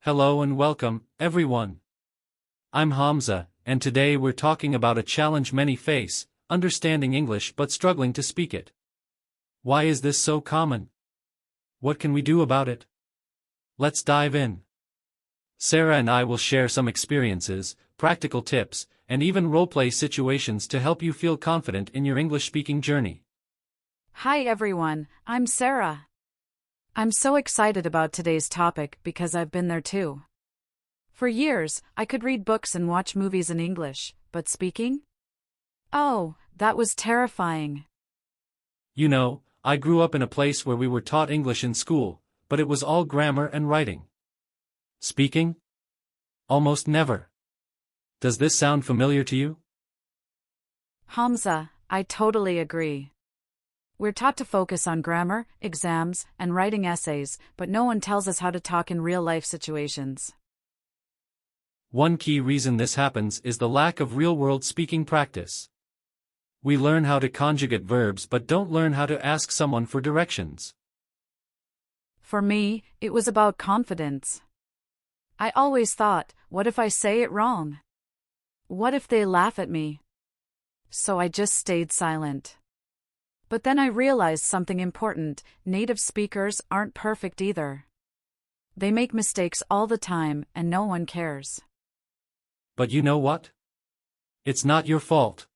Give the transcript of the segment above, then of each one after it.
Hello and welcome, everyone. I'm Hamza, and today we're talking about a challenge many face, understanding English but struggling to speak it. Why is this so common? What can we do about it? Let's dive in. Sarah and I will share some experiences, practical tips, and even role-play situations to help you feel confident in your English-speaking journey. Hi everyone, I'm Sarah. I'm so excited about today's topic because I've been there too. For years, I could read books and watch movies in English, but speaking? Oh, that was terrifying. You know, I grew up in a place where we were taught English in school, but it was all grammar and writing. Speaking? Almost never. Does this sound familiar to you? Hamza, I totally agree. We're taught to focus on grammar, exams, and writing essays, but no one tells us how to talk in real-life situations. One key reason this happens is the lack of real-world speaking practice. We learn how to conjugate verbs but don't learn how to ask someone for directions. For me, it was about confidence. I always thought, what if I say it wrong? What if they laugh at me? So I just stayed silent. But then I realized something important: native speakers aren't perfect either. They make mistakes all the time and no one cares. But you know what? It's not your fault.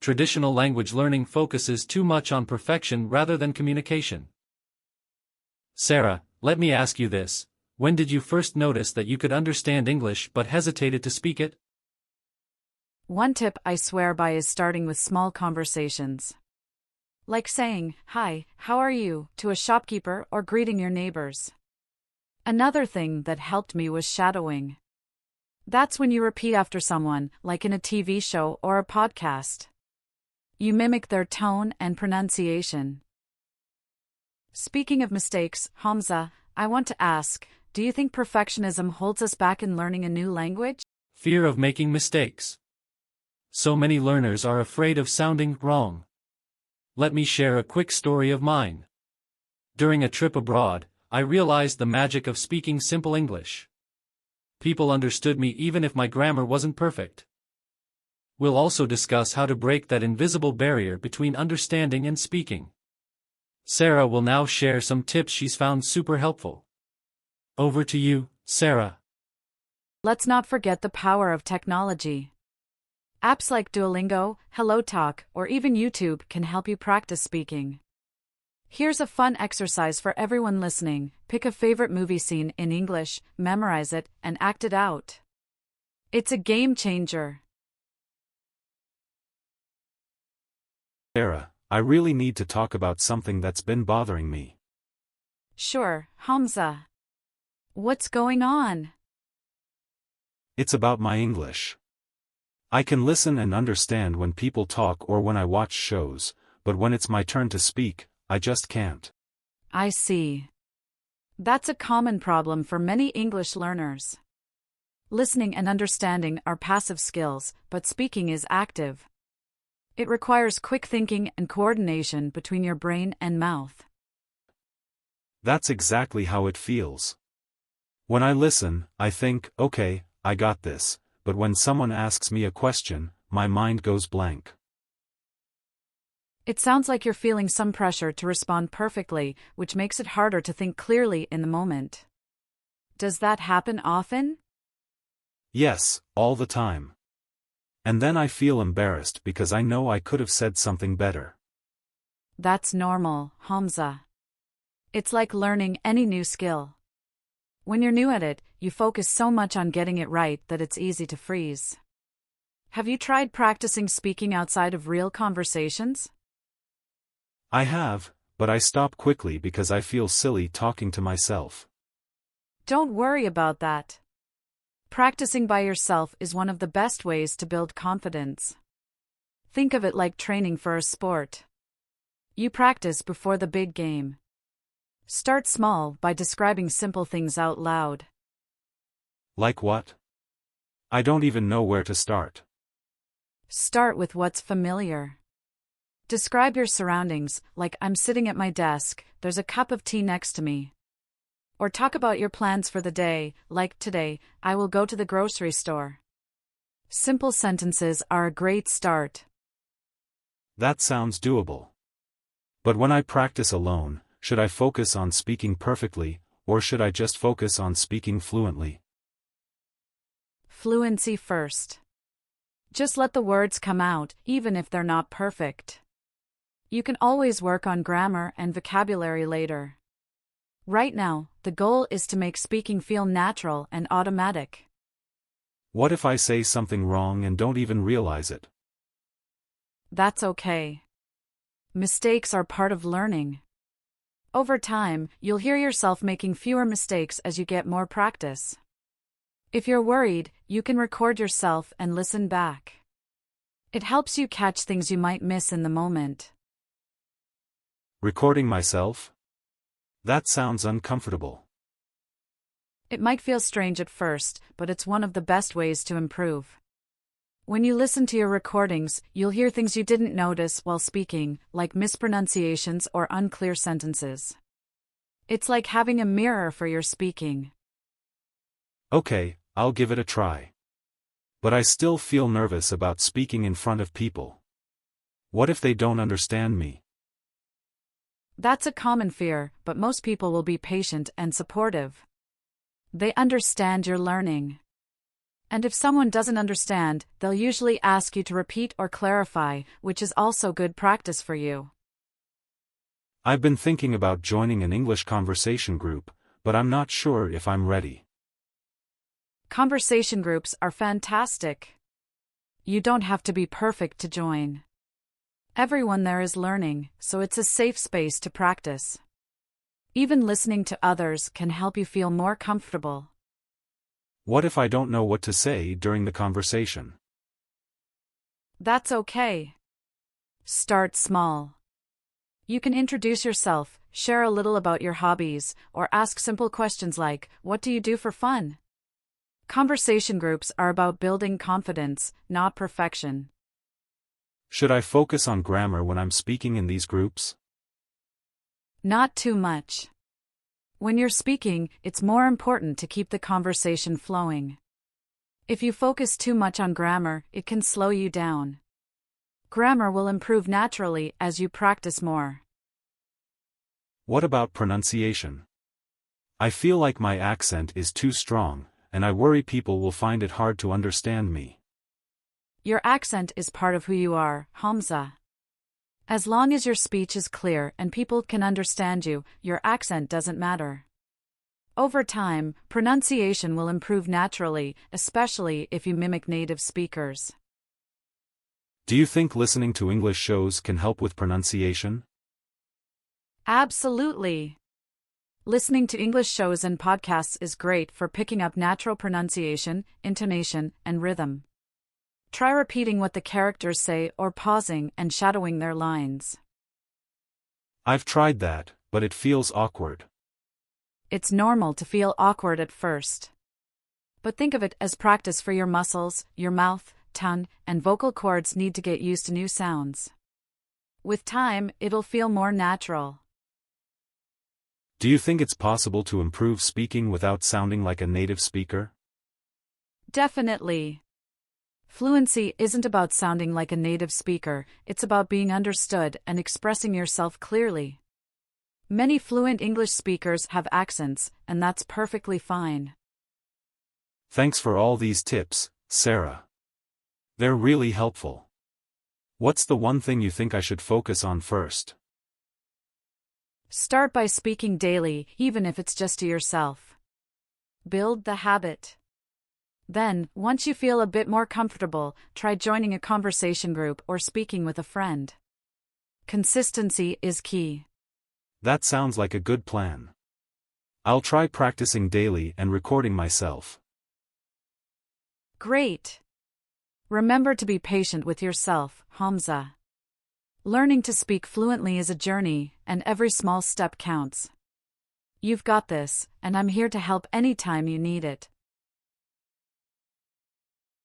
Traditional language learning focuses too much on perfection rather than communication. Sarah, let me ask you this: when did you first notice that you could understand English but hesitated to speak it? One tip I swear by is starting with small conversations. Like saying, "Hi, how are you?" to a shopkeeper or greeting your neighbors. Another thing that helped me was shadowing. That's when you repeat after someone, like in a TV show or a podcast. You mimic their tone and pronunciation. Speaking of mistakes, Hamza, I want to ask, do you think perfectionism holds us back in learning a new language? Fear of making mistakes. So many learners are afraid of sounding wrong. Let me share a quick story of mine. During a trip abroad, I realized the magic of speaking simple English. People understood me even if my grammar wasn't perfect. We'll also discuss how to break that invisible barrier between understanding and speaking. Sarah will now share some tips she's found super helpful. Over to you, Sarah. Let's not forget the power of technology. Apps like Duolingo, HelloTalk, or even YouTube can help you practice speaking. Here's a fun exercise for everyone listening: pick a favorite movie scene in English, memorize it, and act it out. It's a game changer. Sarah, I really need to talk about something that's been bothering me. Sure, Hamza. What's going on? It's about my English. I can listen and understand when people talk or when I watch shows, but when it's my turn to speak, I just can't. I see. That's a common problem for many English learners. Listening and understanding are passive skills, but speaking is active. It requires quick thinking and coordination between your brain and mouth. That's exactly how it feels. When I listen, I think, okay, I got this, but when someone asks me a question, my mind goes blank. It sounds like you're feeling some pressure to respond perfectly, which makes it harder to think clearly in the moment. Does that happen often? Yes, all the time. And then I feel embarrassed because I know I could have said something better. That's normal, Hamza. It's like learning any new skill. When you're new at it, you focus so much on getting it right that it's easy to freeze. Have you tried practicing speaking outside of real conversations? I have, but I stop quickly because I feel silly talking to myself. Don't worry about that. Practicing by yourself is one of the best ways to build confidence. Think of it like training for a sport. You practice before the big game. Start small by describing simple things out loud. Like what? I don't even know where to start. Start with what's familiar. Describe your surroundings, like I'm sitting at my desk, there's a cup of tea next to me. Or talk about your plans for the day, like today, I will go to the grocery store. Simple sentences are a great start. That sounds doable. But when I practice alone, should I focus on speaking perfectly, or should I just focus on speaking fluently? Fluency first. Just let the words come out, even if they're not perfect. You can always work on grammar and vocabulary later. Right now, the goal is to make speaking feel natural and automatic. What if I say something wrong and don't even realize it? That's okay. Mistakes are part of learning. Over time, you'll hear yourself making fewer mistakes as you get more practice. If you're worried, you can record yourself and listen back. It helps you catch things you might miss in the moment. Recording myself? That sounds uncomfortable. It might feel strange at first, but it's one of the best ways to improve. When you listen to your recordings, you'll hear things you didn't notice while speaking, like mispronunciations or unclear sentences. It's like having a mirror for your speaking. Okay, I'll give it a try. But I still feel nervous about speaking in front of people. What if they don't understand me? That's a common fear, but most people will be patient and supportive. They understand you're learning. And if someone doesn't understand, they'll usually ask you to repeat or clarify, which is also good practice for you. I've been thinking about joining an English conversation group, but I'm not sure if I'm ready. Conversation groups are fantastic. You don't have to be perfect to join. Everyone there is learning, so it's a safe space to practice. Even listening to others can help you feel more comfortable. What if I don't know what to say during the conversation? That's okay. Start small. You can introduce yourself, share a little about your hobbies, or ask simple questions like, "What do you do for fun?" Conversation groups are about building confidence, not perfection. Should I focus on grammar when I'm speaking in these groups? Not too much. When you're speaking, it's more important to keep the conversation flowing. If you focus too much on grammar, it can slow you down. Grammar will improve naturally as you practice more. What about pronunciation? I feel like my accent is too strong, and I worry people will find it hard to understand me. Your accent is part of who you are, Hamza. As long as your speech is clear and people can understand you, your accent doesn't matter. Over time, pronunciation will improve naturally, especially if you mimic native speakers. Do you think listening to English shows can help with pronunciation? Absolutely. Listening to English shows and podcasts is great for picking up natural pronunciation, intonation, and rhythm. Try repeating what the characters say or pausing and shadowing their lines. I've tried that, but it feels awkward. It's normal to feel awkward at first. But think of it as practice for your muscles, your mouth, tongue, and vocal cords need to get used to new sounds. With time, it'll feel more natural. Do you think it's possible to improve speaking without sounding like a native speaker? Definitely. Fluency isn't about sounding like a native speaker, it's about being understood and expressing yourself clearly. Many fluent English speakers have accents, and that's perfectly fine. Thanks for all these tips, Sarah. They're really helpful. What's the one thing you think I should focus on first? Start by speaking daily, even if it's just to yourself. Build the habit. Then, once you feel a bit more comfortable, try joining a conversation group or speaking with a friend. Consistency is key. That sounds like a good plan. I'll try practicing daily and recording myself. Great. Remember to be patient with yourself, Hamza. Learning to speak fluently is a journey, and every small step counts. You've got this, and I'm here to help anytime you need it.